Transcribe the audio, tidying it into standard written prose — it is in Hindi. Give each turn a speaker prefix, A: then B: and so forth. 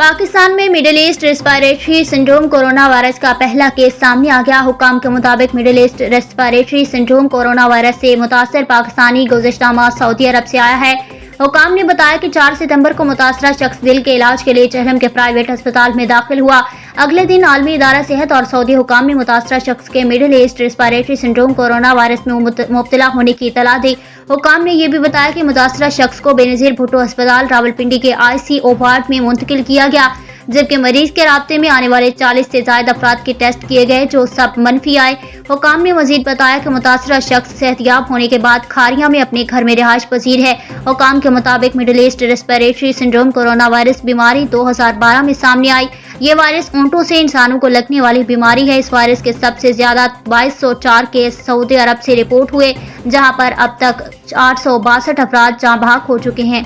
A: पाकिस्तान में middle east respiratory syndrome corona virus का पहला केस सामने आ गया। हुकाम के मुताबिक middle east respiratory syndrome corona virus से मुतासर पाकिस्तानी गुज़िश्ता माह सऊदी अरब से आया है। हुकाम ने बताया कि 4 सितंबर को मुतासरा शख्स दिल के इलाज के लिए चहलम के प्राइवेट अस्पताल में दाखिल हुआ। अगले दिन आलमी इदारा सेहत और सऊदी हुकाम ने मुतासरा शख्स के middle east respiratory syndrome corona virus में मुब्तला होने की इतला दी। हुकाम ने यह भी बताया कि मुतासरा शख्स को बेनज़ीर भुट्टो अस्पताल रावलपिंडी के ICU वार्ड में मुंतकिल किया गया, जबकि मरीज के राब्ते में आने वाले 40 से ज्यादा अफराद के टेस्ट किए गए जो सब मनफी आए। हुकाम ने मजीद बताया कि मुतासरा शख्स सेहतयाब होने के बाद खारिया में अपने घर में रिहाइश पजीर है। हुकाम के मुताबिक middle east respiratory syndrome corona virus बीमारी 2012 में सामने आई। ये वायरस ऊंटों से इंसानों को लगने वाली बीमारी है। इस वायरस के सबसे ज्यादा 2204 केस सऊदी अरब से रिपोर्ट हुए, जहां पर अब तक 862 अफराद जाँ बहक हो चुके हैं।